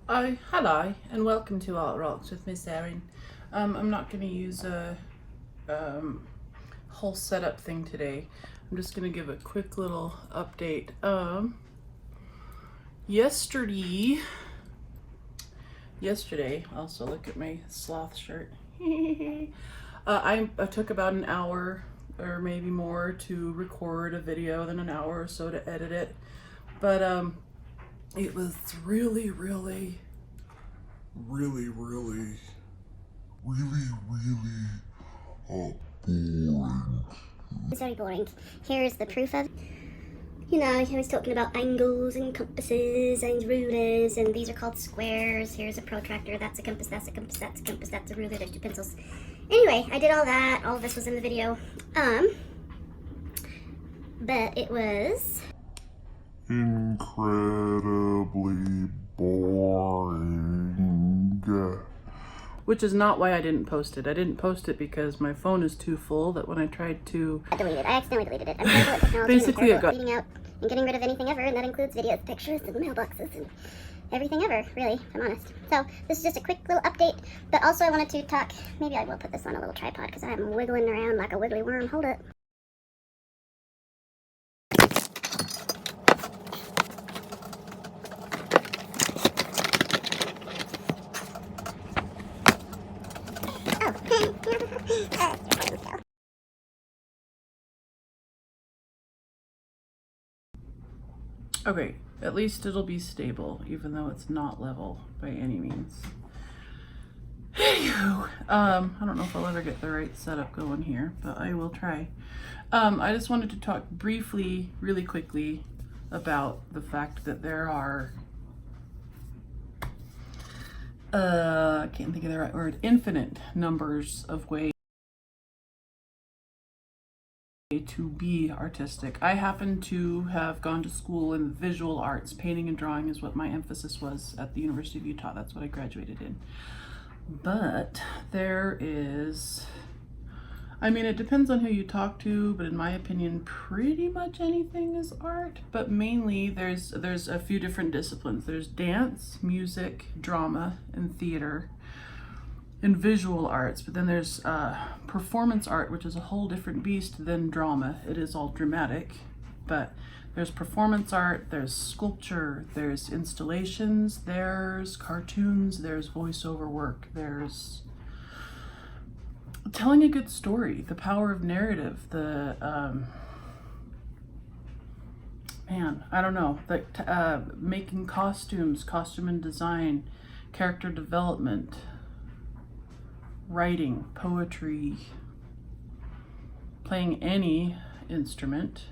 Hello and welcome to Art Rocks with Miss Erin. I'm not going to use a whole setup thing today. I'm just going to give a quick little update. Yesterday, also look at my sloth shirt. I took about an hour or maybe more to record a video, then an hour or so to edit it. But it was really boring. It's very boring. Here's the proof of, he was talking about angles and compasses and rulers, and these are called squares. Here's a protractor, that's a compass, that's a compass, that's a compass, that's a ruler, there's two pencils. Anyway, I did all that. All of this was in the video. But it was incredibly boring. Which is not why I didn't post it. I didn't post it because my phone is too full that when I tried to delete it. I accidentally deleted it. I'm terrible at technology. Basically, and I'm terrible at cleaning out and getting rid of anything ever, and that includes videos, pictures, and mailboxes, and everything ever, really, if I'm honest. So this is just a quick little update, but also I wanted to talk, maybe I will put this on a little tripod because I'm wiggling around like a wiggly worm. Hold it. Okay, at least it'll be stable, even though it's not level by any means. Anywho, I don't know if I'll ever get the right setup going here, but I will try. I just wanted to talk briefly, really quickly, about the fact that there are, I can't think of the right word, infinite numbers of ways to be artistic. I happen to have gone to school in visual arts. Painting and drawing is what my emphasis was at the University of Utah. That's what I graduated in. But there is, I mean, it depends on who you talk to, but in my opinion, pretty much anything is art. But mainly there's a few different disciplines. There's dance, music, drama, and theater, and visual arts. But then there's performance art, which is a whole different beast than drama. It is all dramatic, but there's performance art, there's sculpture, there's installations, there's cartoons, there's voiceover work, there's telling a good story, the power of narrative, the I don't know, making costumes, costume and design, character development, writing, poetry, playing any instrument.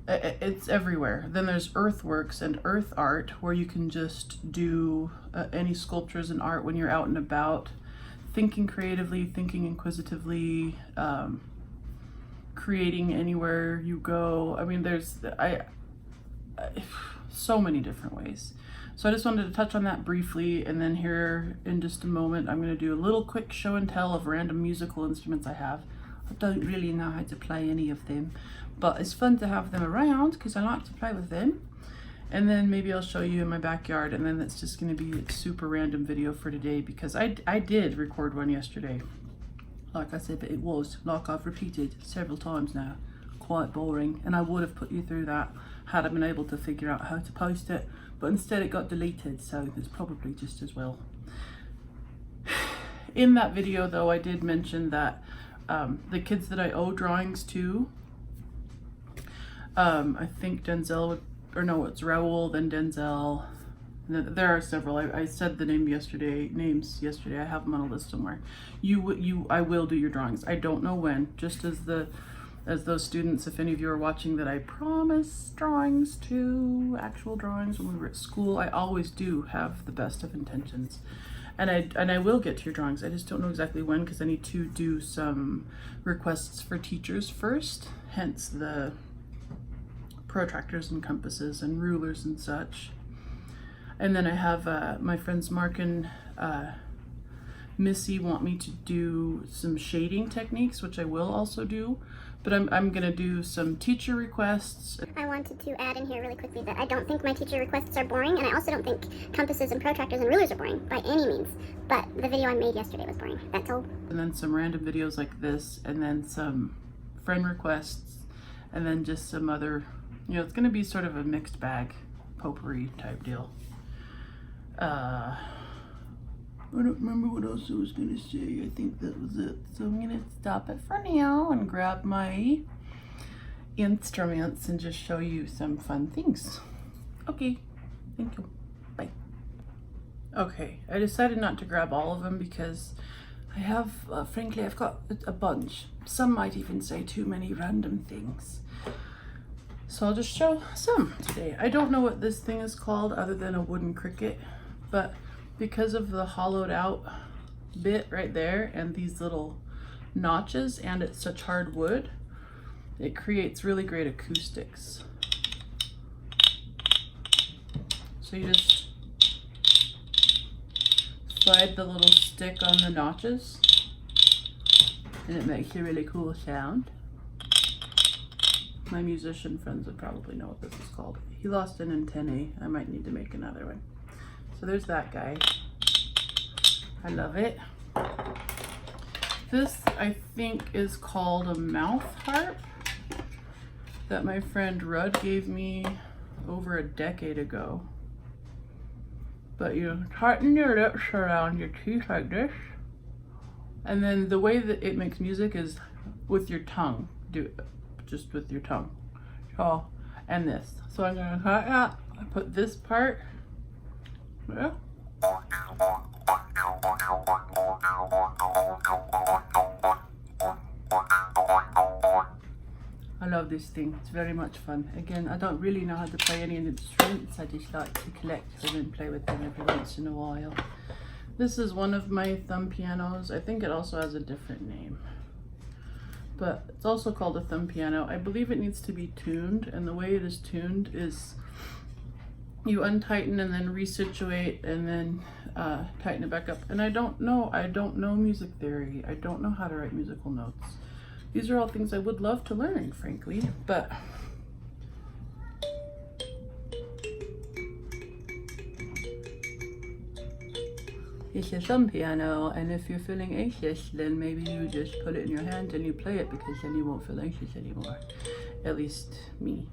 It's everywhere. Then there's earthworks and earth art, where you can just do any sculptures and art when you're out and about, thinking creatively, thinking inquisitively, creating anywhere you go. I mean, there's so many different ways. So I just wanted to touch on that briefly, and then here in just a moment I'm going to do a little quick show and tell of random musical instruments I have. I don't really know how to play any of them, but it's fun to have them around because I like to play with them. And then maybe I'll show you in my backyard, and then that's just going to be a super random video for today because I did record one yesterday. Like I said, but it was, like I've repeated several times now, quite boring, and I would have put you through that had I been able to figure out how to post it, but instead it got deleted, so it's probably just as well. In that video though, I did mention that the kids that I owe drawings to, I think Denzel would, or no, it's Raoul, then Denzel. There are several. I said the names yesterday. I have them on a list somewhere. I will do your drawings. I don't know when. Just as those students, if any of you are watching, that I promise drawings to, actual drawings when we were at school. I always do have the best of intentions, and I will get to your drawings. I just don't know exactly when because I need to do some requests for teachers first. Hence the protractors and compasses and rulers and such. And then I have my friends Mark and Missy want me to do some shading techniques, which I will also do, But I'm gonna do some teacher requests. I wanted to add in here really quickly that I don't think my teacher requests are boring, and I also don't think compasses and protractors and rulers are boring by any means. But the video I made yesterday was boring. That's all. And then some random videos like this, and then some friend requests, and then just some other, you know, it's gonna be sort of a mixed bag, potpourri type deal. I don't remember what else I was gonna say. I think that was it. So I'm gonna stop it for now and grab my instruments and just show you some fun things. Okay, thank you. Bye. Okay, I decided not to grab all of them because I have, frankly, I've got a bunch. Some might even say too many random things. So I'll just show some today. I don't know what this thing is called other than a wooden cricket, but because of the hollowed out bit right there and these little notches, and it's such hard wood, it creates really great acoustics. So you just slide the little stick on the notches and it makes a really cool sound. My musician friends would probably know what this is called. He lost an antennae. I might need to make another one. So there's that guy. I love it. This, I think, is called a mouth harp that my friend Rudd gave me over a decade ago. But you tighten your lips around your teeth like this. And then the way that it makes music is with your tongue. Do it just with your tongue. So, and this. So I'm gonna cut out. I put this part. Yeah. I love this thing. It's very much fun. Again, I don't really know how to play any instruments. I just like to collect them and play with them every once in a while. This is one of my thumb pianos. I think it also has a different name, but it's also called a thumb piano. I believe it needs to be tuned, and the way it is tuned is you untighten and then resituate and then tighten it back up. And I don't know music theory. I don't know how to write musical notes. These are all things I would love to learn, frankly, but it's a thumb piano, and if you're feeling anxious, then maybe you just put it in your hand and you play it, because then you won't feel anxious anymore. At least me.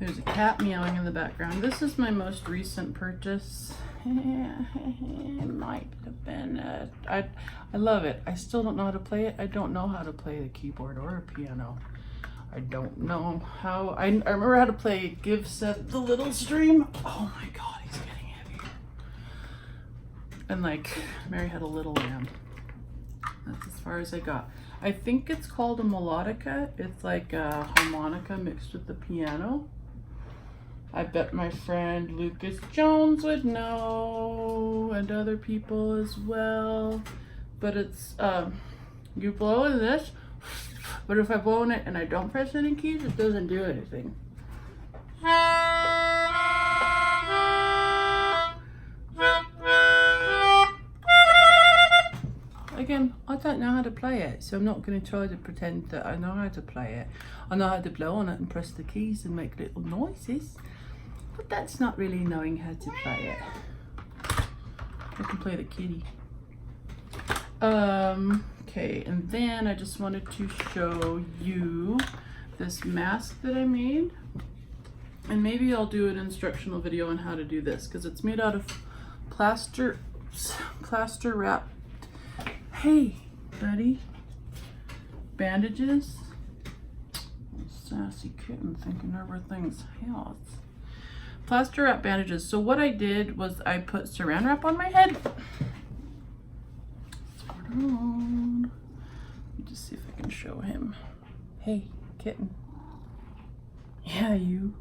There's a cat meowing in the background. This is my most recent purchase. It might have been, I love it. I still don't know how to play it. I don't know how to play the keyboard or a piano. I don't know how. I remember how to play Give Seth the Little Stream. Oh my god, he's getting heavier. And like, Mary Had a Little Lamb. That's as far as I got. I think it's called a melodica. It's like a harmonica mixed with the piano. I bet my friend Lucas Jones would know, and other people as well. But it's, you blow in this, but if I blow in it and I don't press any keys, it doesn't do anything. Again, I don't know how to play it, so I'm not going to try to pretend that I know how to play it. I know how to blow on it and press the keys and make little noises, but that's not really knowing how to play it. I can play the kitty. Okay, and then I just wanted to show you this mask that I made. And maybe I'll do an instructional video on how to do this, because it's made out of plaster wrapped, hey buddy, bandages. Sassy kitten thinking everything's health. Plaster wrap bandages. So what I did was I put saran wrap on my head. Let me just see if I can show him. Hey, kitten. Yeah, you.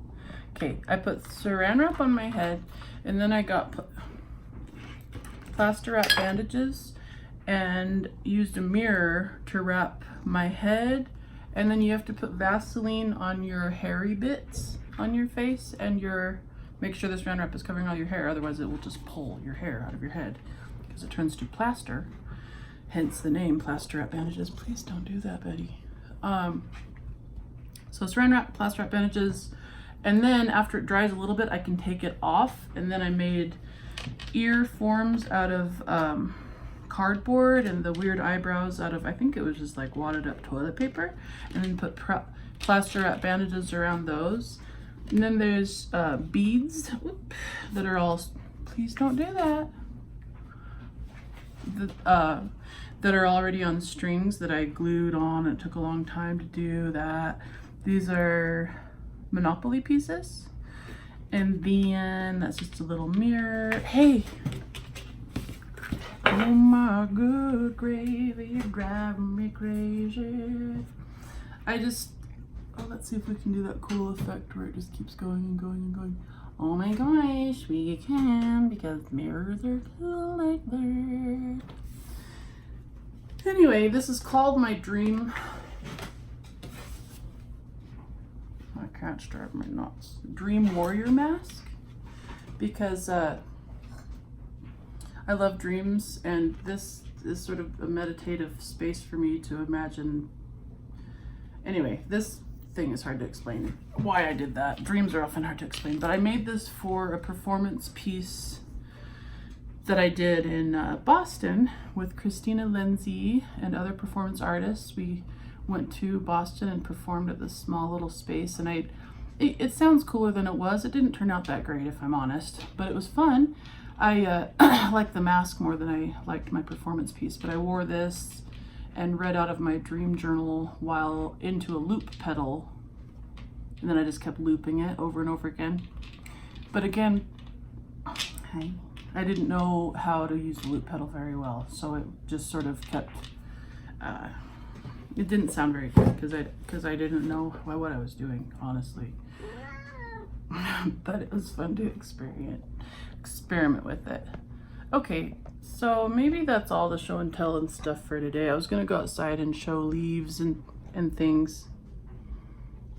Okay, I put saran wrap on my head, and then I got plaster wrap bandages and used a mirror to wrap my head. And then you have to put Vaseline on your hairy bits on your face, and make sure the saran wrap is covering all your hair, otherwise it will just pull your hair out of your head because it turns to plaster. hence the name plaster wrap bandages. Please don't do that, Betty. So saran wrap, plaster wrap bandages, and then after it dries a little bit, I can take it off, and then I made ear forms out of cardboard and the weird eyebrows out of, I think it was just like wadded up toilet paper, and then put plaster wrap bandages around those. And then there's beads that are all, please don't do that, that are already on strings that I glued on. It took a long time to do that. These are Monopoly pieces. And then that's just a little mirror. Hey! Oh my good gravy, you're driving me crazy. Let's see if we can do that cool effect where it just keeps going and going and going. Oh my gosh, we can, because mirrors are cool like that. Anyway, this is called my dream. My cat's driving me nuts. Dream warrior mask, because I love dreams, and this is sort of a meditative space for me to imagine. Anyway, this thing is hard to explain why I did that. Dreams are often hard to explain, but I made this for a performance piece that I did in Boston with Christina Lindsay and other performance artists. We went to Boston and performed at this small little space, and it sounds cooler than it was. It didn't turn out that great, if I'm honest, but it was fun. I liked the mask more than I liked my performance piece, but I wore this and read out of my dream journal while into a loop pedal, and then I just kept looping it over and over again. But again, I didn't know how to use the loop pedal very well, so it just sort of kept, it didn't sound very good because I didn't know what I was doing, honestly. But it was fun to experiment with it. Okay, so maybe that's all the show and tell and stuff for today. I was gonna go outside and show leaves and things.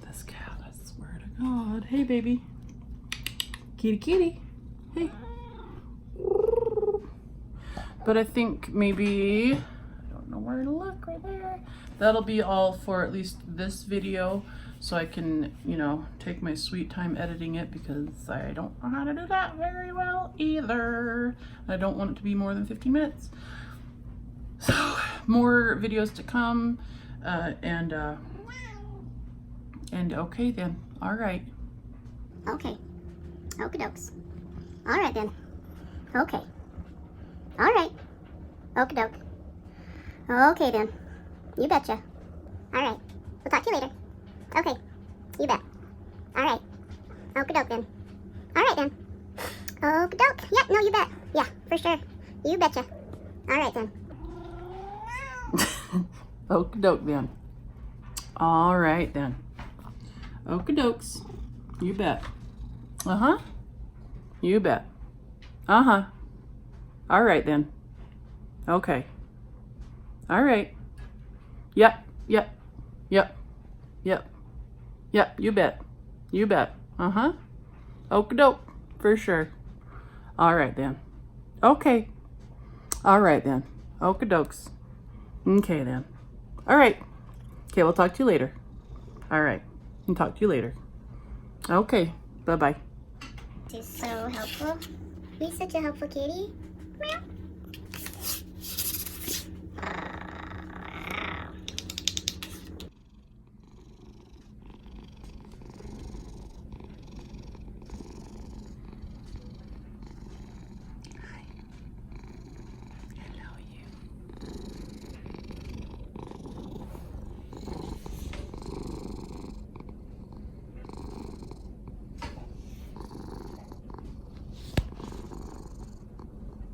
This cat, I swear to God. Hey, baby. Kitty, kitty. Hey. But I think maybe, I don't know where to look, right there. That'll be all for at least this video, so I can, take my sweet time editing it, because I don't know how to do that very well either. I don't want it to be more than 15 minutes. So more videos to come, and okay then. All right. Okay. Okie dokes. All right then. Okay. All right. Okie doke. Okay then. You betcha. All right. We'll talk to you later. Okay. You bet. All right. Okie doke then. All right then. Okie doke. Yeah, no, you bet. Yeah, for sure. You betcha. All right then. Okie doke then. All right then. Okie dokes. You bet. Uh-huh. You bet. Uh-huh. All right then. Okay. All right. Yep. Yep. Yep. Yep. Yep. You bet. You bet. Uh-huh. Okie doke. For sure. All right then. Okay. All right then. Okie dokes. Okay then. All right. Okay, we'll talk to you later. All right. I'll talk to you later. Okay. Bye-bye. This is so helpful. You're such a helpful kitty. Meow.